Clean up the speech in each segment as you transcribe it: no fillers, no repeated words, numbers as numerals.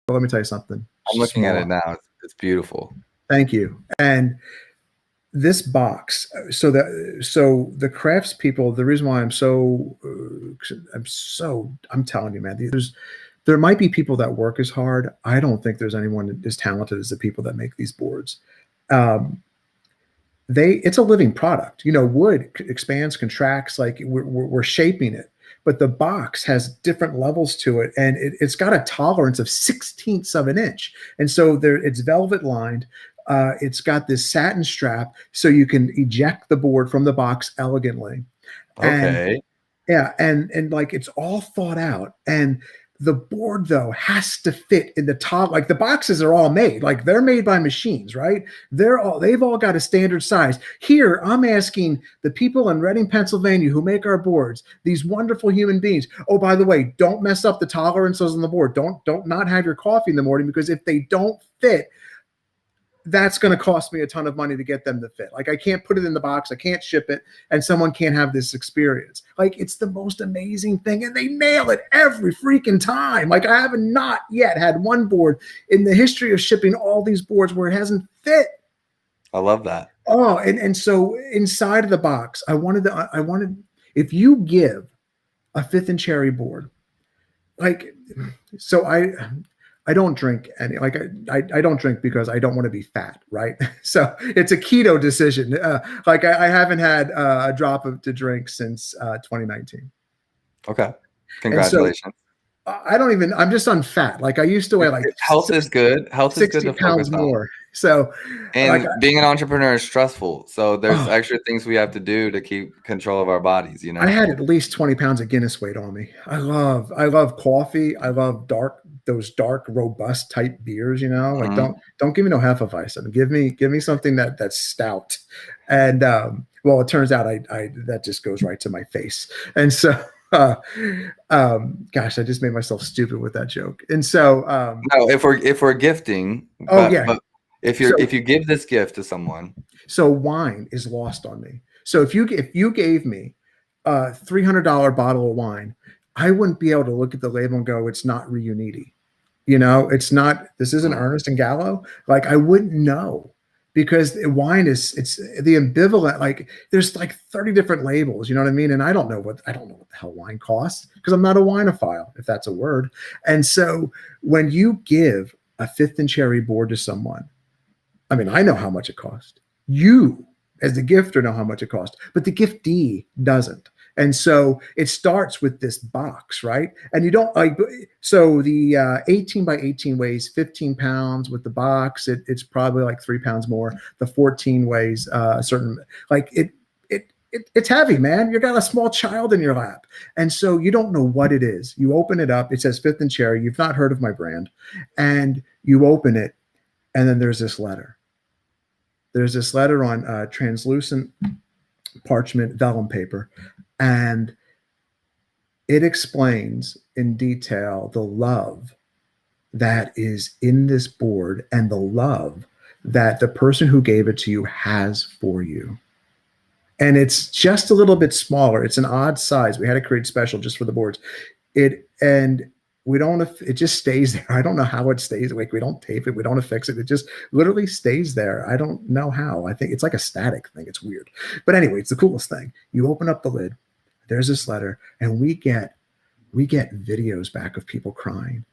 let me tell you something. I'm looking at it Small. now. It's beautiful. Thank you. And this box, so the crafts people, the reason why I'm telling you, man, there might be people that work as hard. I don't think there's anyone as talented as the people that make these boards. Um, it's a living product. Wood expands, contracts, like we're shaping it. But the box has different levels to it, and it's got a tolerance of 16ths of an inch. And so it's velvet lined. It's got this satin strap, so you can eject the board from the box elegantly. And Okay. yeah, and like it's all thought out. And the board though has to fit in the top. Like the boxes are all made, like they're made by machines, right? They've all got a standard size. Here, I'm asking the people in Reading, Pennsylvania who make our boards, these wonderful human beings. Oh, by the way, don't mess up the tolerances on the board. Don't not have your coffee in the morning, because if they don't fit, that's going to cost me a ton of money to get them to fit. Like I can't put it in the box, I can't ship it, and someone can't have this experience. Like it's the most amazing thing, and they nail it every freaking time. Like I have not yet had one board in the history of shipping all these boards where it hasn't fit. I love that. Oh, and so inside of the box, I wanted if you give a fifth and cherry board, like, so I don't drink any, like I don't drink because I don't want to be fat, right? So it's a keto decision. Like I haven't had a drop to drink since 2019. Okay. And so Congratulations. I'm just on fat. Like I used to weigh like Health is good. Health is good 60 to focus pounds on. more. So like, And being an entrepreneur is stressful. So there's oh, extra things we have to do to keep control of our bodies, I had at least 20 pounds of Guinness weight on me. I love coffee. I love those dark, robust type beers, like Mhm. don't give me no Hefeweizen. Give me something that's stout. And well, it turns out I that just goes right to my face. And so gosh, I just made myself stupid with that joke. And so No, if we're gifting, oh yeah. but if So you give this gift to someone, so wine is lost on me. So if you gave me a $300 bottle of wine, I wouldn't be able to look at the label and go, it's not Riuniti. It's not, this isn't mm, Ernest and Gallo. Like I wouldn't know, because wine it's the ambivalent, like there's like 30 different labels, you know what I mean? And I don't know what the hell wine costs, because I'm not a wineophile, if that's a word. And so when you give a fifth and cherry board to someone, I mean, I know how much it cost. You, as the gifter, know how much it cost, but the giftee doesn't. And so it starts with this box, right? And you don't like, so the 18 by 18 weighs 15 pounds with the box. It's probably like 3 pounds more. The 14 weighs a certain, like it's heavy, man. You got a small child in your lap. And so you don't know what it is. You open it up, it says Fifth and Cherry. You've not heard of my brand. And you open it, and then there's this letter. There's this letter on translucent parchment vellum paper, and it explains in detail the love that is in this board and the love that the person who gave it to you has for you. And it's just a little bit smaller. It's an odd size. We had to create special just for the boards. And we don't, it just stays there. I don't know how it stays. Like we don't tape it. We don't affix it. It just literally stays there. I don't know how. I think it's like a static thing. It's weird. But anyway, it's the coolest thing. You open up the lid, there's this letter, and we get videos back of people crying.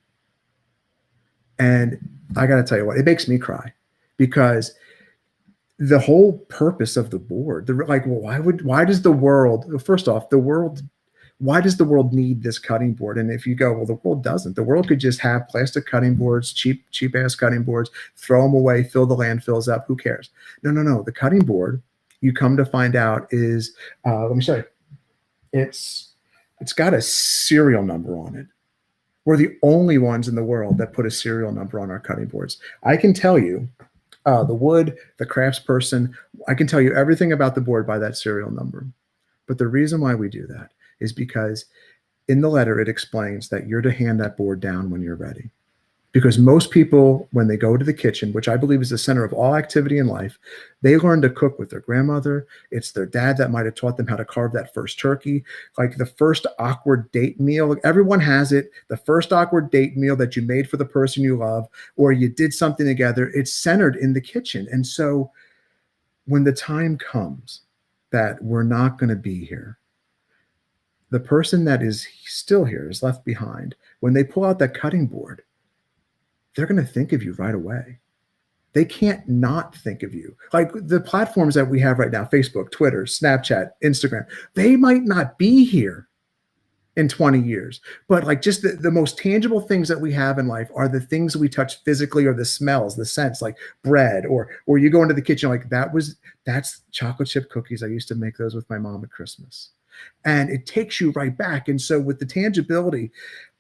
And I got to tell you what, it makes me cry, because the whole purpose of the board, like, well, why does the world, first off, why does the world need this cutting board? And if you go, well, the world doesn't. The world could just have plastic cutting boards, cheap ass cutting boards, throw them away, fill the landfills up. Who cares? No. The cutting board, you come to find out, is let me show you. It's got a serial number on it. We're the only ones in the world that put a serial number on our cutting boards. I can tell you the wood, the craftsperson, I can tell you everything about the board by that serial number. But the reason why we do that is because in the letter, it explains that you're to hand that board down when you're ready. Because most people, when they go to the kitchen, which I believe is the center of all activity in life, they learn to cook with their grandmother. It's their dad that might have taught them how to carve that first turkey. Like the first awkward date meal, everyone has it. The first awkward date meal that you made for the person you love, or you did something together, it's centered in the kitchen. And so when the time comes that we're not going to be here, the person that is still here is left behind. When they pull out that cutting board, they're going to think of you right away. They can't not think of you. Like the platforms that we have right now, Facebook, Twitter, Snapchat, Instagram, they might not be here in 20 years. But like just the most tangible things that we have in life are the things that we touch physically, or the smells, the scents, like bread, or you go into the kitchen, like that's chocolate chip cookies. I used to make those with my mom at Christmas. And it takes you right back. And so with the tangibility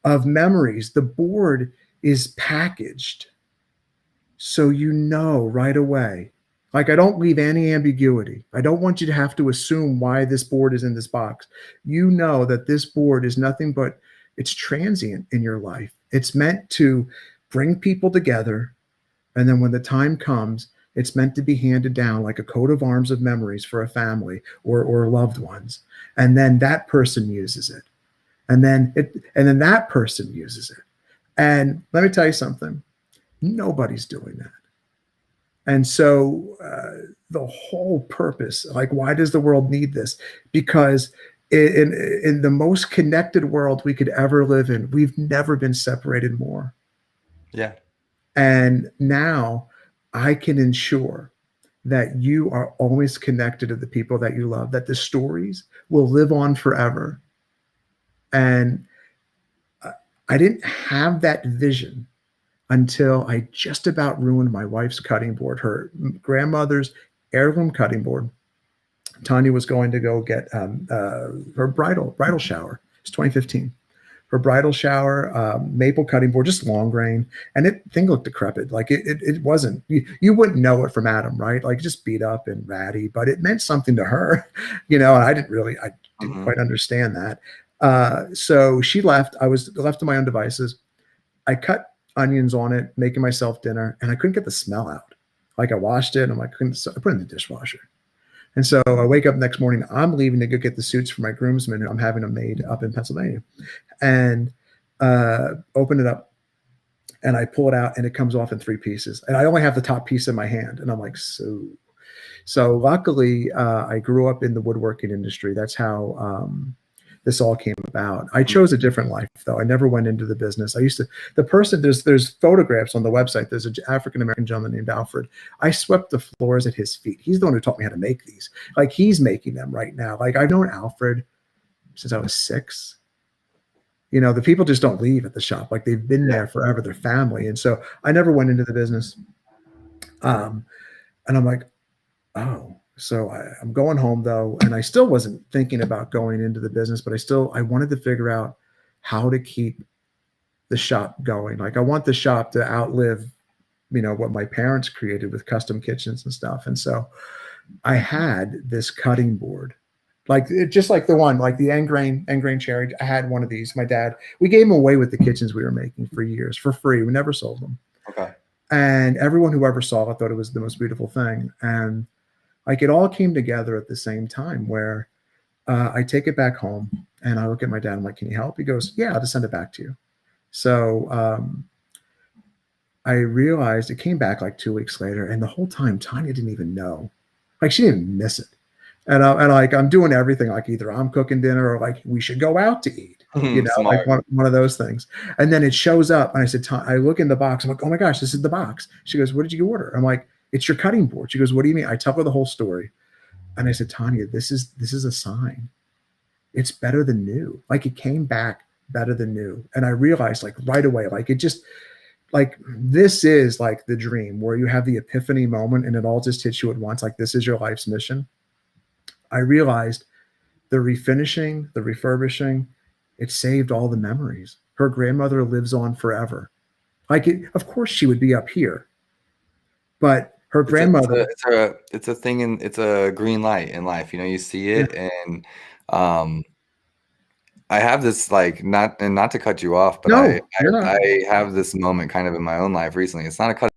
of memories, the board is packaged so you know right away. Like I don't leave any ambiguity. I don't want you to have to assume why this board is in this box. You know that this board is nothing but it's transient in your life. It's meant to bring people together. And then when the time comes, it's meant to be handed down like a coat of arms of memories for a family or loved ones. And then that person uses it. And then that person uses it. And let me tell you something. Nobody's doing that. And so the whole purpose, like, why does the world need this? Because in the most connected world we could ever live in, we've never been separated more. Yeah. And now I can ensure that you are always connected to the people that you love, that the stories will live on forever. And I didn't have that vision until I just about ruined my wife's cutting board, her grandmother's heirloom cutting board. Tanya was going to go get her bridal shower. It's 2015. Her bridal shower, maple cutting board, just long grain, and it thing looked decrepit. Like it wasn't. You wouldn't know it from Adam, right? Like just beat up and ratty, but it meant something to her, And I didn't quite understand that. So she left. I was left to my own devices. I cut onions on it, making myself dinner, and I couldn't get the smell out. Like I washed it, and I'm like, I put it in the dishwasher. And so I wake up next morning. I'm leaving to go get the suits for my groomsmen. I'm having them made up in Pennsylvania, and open it up, and I pull it out, and it comes off in 3 pieces, and I only have the top piece in my hand, and I'm like, so luckily, I grew up in the woodworking industry. That's how this all came about. I chose a different life, though. I never went into the business. There's photographs on the website. There's an African-American gentleman named Alfred. I swept the floors at his feet. He's the one who taught me how to make these. Like he's making them right now. Like I've known Alfred since I was 6. The people just don't leave at the shop. Like they've been there forever, their family. And so I never went into the business. And I'm like, oh, so I'm going home though. And I still wasn't thinking about going into the business, but I wanted to figure out how to keep the shop going. Like I want the shop to outlive, what my parents created with custom kitchens and stuff. And so I had this cutting board, just like the one, like the end grain cherry. I had one of these. My dad, we gave them away with the kitchens we were making for years for free. We never sold them. Okay. And everyone who ever saw it thought it was the most beautiful thing. And like it all came together at the same time where I take it back home and I look at my dad. I'm like, can you help? He goes, yeah, I'll just send it back to you. So I realized it came back like 2 weeks later. And the whole time Tanya didn't even know. Like she didn't miss it. And like I'm doing everything, like either I'm cooking dinner or like we should go out to eat, like one of those things. And then it shows up, and I said, I look in the box. I'm like, oh my gosh, this is the box. She goes, what did you order? I'm like, it's your cutting board. She goes, what do you mean? I tell her the whole story, and I said, Tanya, this is a sign. It's better than new. Like it came back better than new, and I realized like right away, like it just. Like this is like the dream where you have the epiphany moment and it all just hits you at once. Like this is your life's mission. I realized the refinishing, the refurbishing, it saved all the memories. Her grandmother lives on forever. Of course she would be up here, but her grandmother. It's a thing, it's a green light in life. You see it, and I have this, like, not to cut you off, but No, you're not. I have this moment kind of in my own life recently. It's not a cut